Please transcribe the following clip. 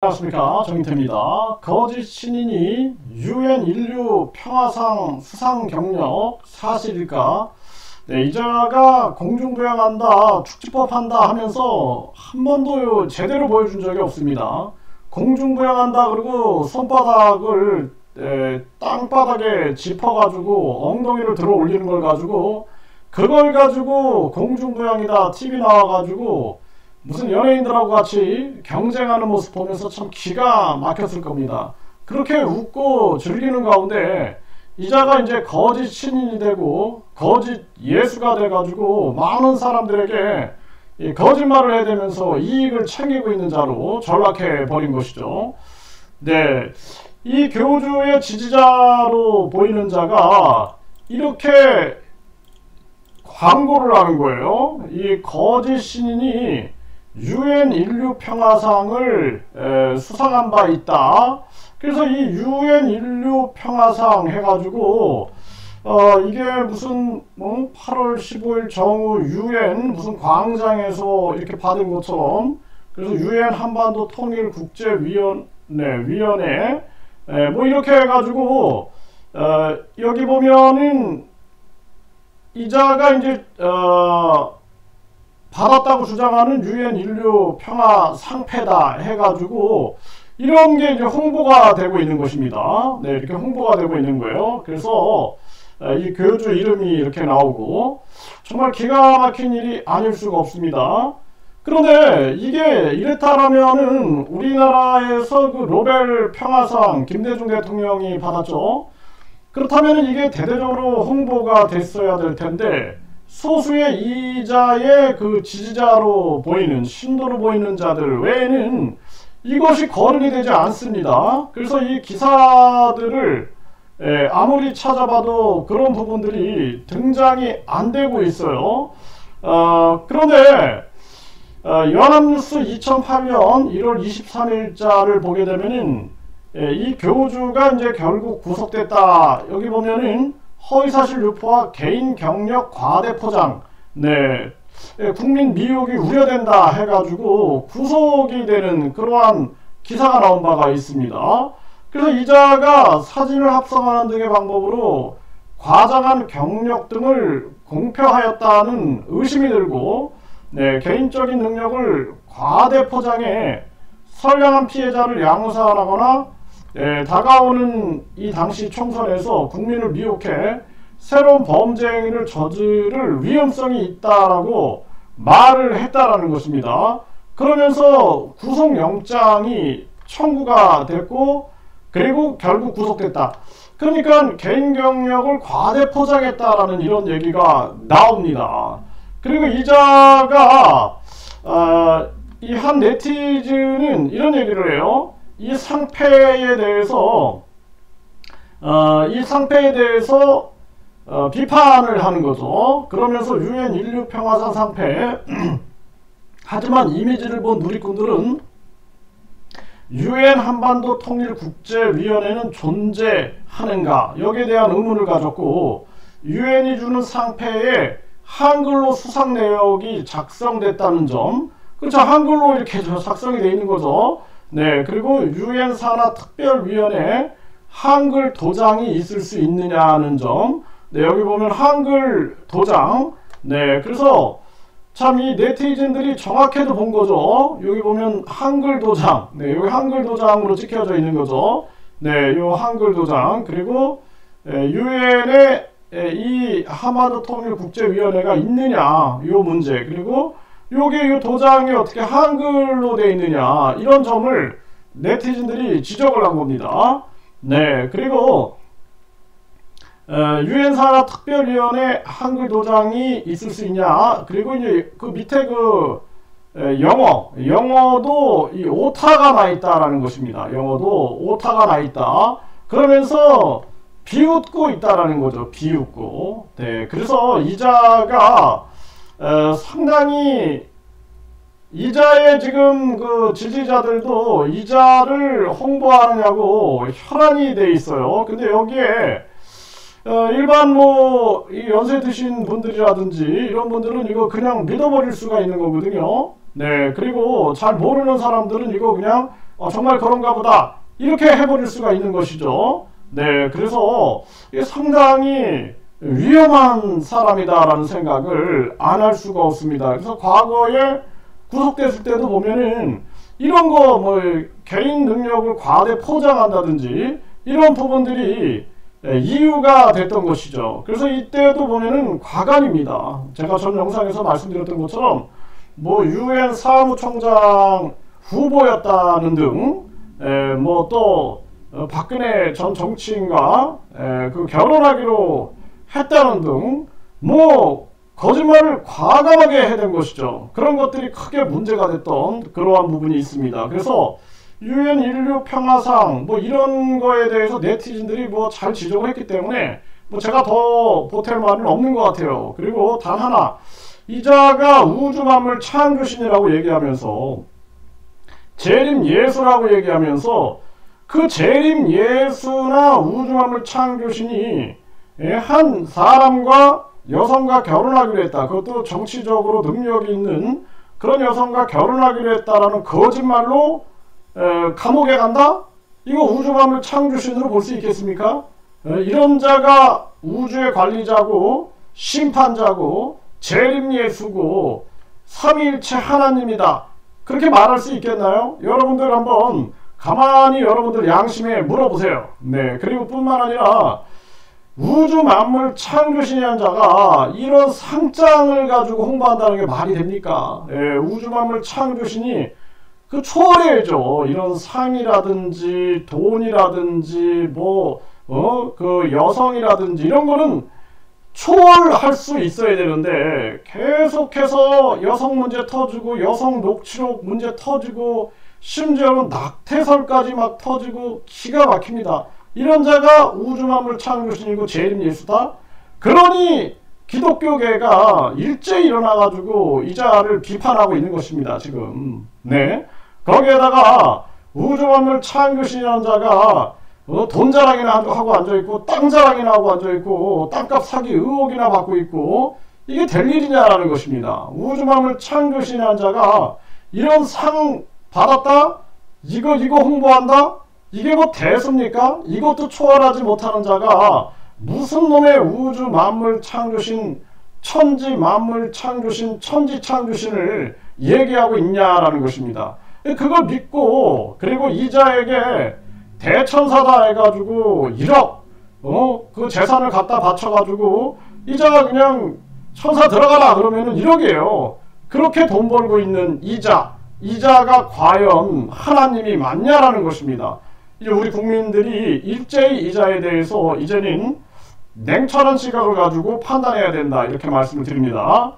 안녕하십니까, 정인태입니다. 거짓 신인이 UN 인류 평화상 수상 경력 사실일까? 네, 이자가 공중부양한다, 축지법 한다 하면서 한 번도 제대로 보여준 적이 없습니다. 공중부양한다 그리고 손바닥을 땅바닥에 짚어가지고 엉덩이를 들어 올리는 걸 가지고 그걸 가지고 공중부양이다 TV 나와가지고 무슨 연예인들하고 같이 경쟁하는 모습 보면서 참 기가 막혔을 겁니다. 그렇게 웃고 즐기는 가운데 이자가 이제 거짓 신인이 되고 거짓 예수가 돼가지고 많은 사람들에게 이 거짓말을 해대면서 이익을 챙기고 있는 자로 전락해 버린 것이죠. 네, 이 교주의 지지자로 보이는 자가 이렇게 광고를 하는 거예요. 이 거짓 신인이 UN 인류 평화상을 수상한 바 있다. 그래서 이 UN 인류 평화상 해가지고 이게 무슨 8월 15일 정오 UN 무슨 광장에서 이렇게 받은 것처럼, 그래서 UN 한반도 통일 국제위원회 뭐 이렇게 해가지고 여기 보면은 이자가 이제 받았다고 주장하는 UN 인류 평화 상패다 해가지고 이런 게 이제 홍보가 되고 있는 것입니다. 네, 이렇게 홍보가 되고 있는 거예요. 그래서 이 교주 이름이 이렇게 나오고 정말 기가 막힌 일이 아닐 수가 없습니다. 그런데 이게 이렇다라면은 우리나라에서 그 노벨 평화상 김대중 대통령이 받았죠. 그렇다면 이게 대대적으로 홍보가 됐어야 될 텐데 소수의 이자의 그 지지자로 보이는, 신도로 보이는 자들 외에는 이것이 거론이 되지 않습니다. 그래서 이 기사들을 아무리 찾아봐도 그런 부분들이 등장이 안 되고 있어요. 그런데 연합뉴스 2008년 1월 23일자를 보게 되면은 이 교주가 이제 결국 구속됐다. 여기 보면은 허위사실 유포와 개인 경력 과대 포장, 네, 국민 미혹이 우려된다 해가지고 구속이 되는 그러한 기사가 나온 바가 있습니다. 그래서 이자가 사진을 합성하는 등의 방법으로 과장한 경력 등을 공표하였다는 의심이 들고, 네, 개인적인 능력을 과대 포장해 선량한 피해자를 양산하거나 다가오는 이 당시 총선에서 국민을 미혹해 새로운 범죄 행위를 저지를 위험성이 있다라고 말을 했다라는 것입니다. 그러면서 구속영장이 청구가 됐고 그리고 결국 구속됐다. 그러니까 개인 경력을 과대 포장했다라는 이런 얘기가 나옵니다. 그리고 이자가 이 한 네티즌은 이런 얘기를 해요. 이 상패에 대해서 비판을 하는 거죠. 그러면서 UN 인류 평화상 상패 하지만 이미지를 본 누리꾼들은 UN 한반도 통일 국제위원회는 존재하는가 여기에 대한 의문을 가졌고, UN이 주는 상패에 한글로 수상 내역이 작성됐다는 점, 그렇죠, 한글로 이렇게 작성이 되어 있는 거죠. 네, 그리고 UN 산하 특별위원회 한글 도장이 있을 수 있느냐는 점. 네, 여기 보면 한글 도장. 네, 그래서 참 이 네티즌들이 정확해도 본 거죠. 여기 보면 한글 도장. 네, 여기 한글 도장으로 찍혀져 있는 거죠. 네, 요 한글 도장. 그리고 UN에 이 한반도 통일 국제위원회가 있느냐 요 문제, 그리고 요게 요 도장이 어떻게 한글로 되어 있느냐, 이런 점을 네티즌들이 지적을 한 겁니다. 네, 그리고 UN 산하 특별위원회 한글 도장이 있을 수 있냐, 그리고 이제 그 밑에 그 영어도 이 오타가 나 있다라는 것입니다. 영어도 오타가 나 있다. 그러면서 비웃고 있다라는 거죠. 비웃고. 네, 그래서 이자가 상당히 이자의 지금 그 지지자들도 이자를 홍보하느냐고 혈안이 돼 있어요. 근데 여기에 일반 이 연세 드신 분들이라든지 이런 분들은 이거 그냥 믿어버릴 수가 있는 거거든요. 네, 그리고 잘 모르는 사람들은 이거 그냥 정말 그런가 보다 이렇게 해버릴 수가 있는 것이죠. 네, 그래서 상당히 위험한 사람이다라는 생각을 안 할 수가 없습니다. 그래서 과거에 구속됐을 때도 보면은 이런 거 뭐 개인 능력을 과대 포장한다든지 이런 부분들이 이유가 됐던 것이죠. 그래서 이때도 보면은 과간입니다. 제가 전 영상에서 말씀드렸던 것처럼 뭐 유엔 사무총장 후보였다는 등 뭐 또 박근혜 전 정치인과 그 결혼하기로 했다는 등 뭐 거짓말을 과감하게 해댄 것이죠. 그런 것들이 크게 문제가 됐던 그러한 부분이 있습니다. 그래서 유엔 인류 평화상 뭐 이런 거에 대해서 네티즌들이 뭐 잘 지적을 했기 때문에 뭐 제가 더 보탤 말은 없는 것 같아요. 그리고 단 하나, 이자가 우주만물 창조신이라고 얘기하면서 재림 예수라고 얘기하면서 그 재림 예수나 우주만물 창조신이 한 사람과 여성과 결혼하기로 했다. 그것도 정치적으로 능력이 있는 그런 여성과 결혼하기로 했다라는 거짓말로 감옥에 간다? 이거 우주만물 창조신으로 볼 수 있겠습니까? 이런 자가 우주의 관리자고 심판자고 재림예수고 삼위일체 하나님이다. 그렇게 말할 수 있겠나요? 여러분들 한번 가만히 여러분들 양심에 물어보세요. 네, 그리고 뿐만 아니라 우주 만물 창조신이라는 자가 이런 상장을 가지고 홍보한다는 게 말이 됩니까? 우주 만물 창조신이 그 초월해야죠. 이런 상이라든지 돈이라든지 그 여성이라든지 이런 거는 초월할 수 있어야 되는데 계속해서 여성 문제 터지고 여성 녹취록 문제 터지고 심지어는 낙태설까지 막 터지고 기가 막힙니다. 이런 자가 우주만물 창조신이고 재림예수다? 그러니 기독교계가 일제히 일어나가지고 이 자를 비판하고 있는 것입니다. 지금. 네. 거기에다가 우주만물 창조신이라는 자가 돈 자랑이나 하고 앉아있고 땅 자랑이나 하고 앉아있고 땅값 사기 의혹이나 받고 있고 이게 될 일이냐라는 것입니다. 우주만물 창조신이라는 자가 이런 상 받았다? 이거 홍보한다? 이게 뭐 대수입니까? 이것도 초월하지 못하는 자가 무슨 놈의 우주 만물 창조신 천지 만물 창조신 천지 창조신을 얘기하고 있냐라는 것입니다. 그걸 믿고 그리고 이 자에게 대천사다 해가지고 1억 그 재산을 갖다 바쳐가지고 이 자가 그냥 천사 들어가라 그러면은 1억이에요. 그렇게 돈 벌고 있는 이자가 과연 하나님이 맞냐라는 것입니다. 이제 우리 국민들이 일제히 이자에 대해서 이제는 냉철한 시각을 가지고 판단해야 된다 이렇게 말씀을 드립니다.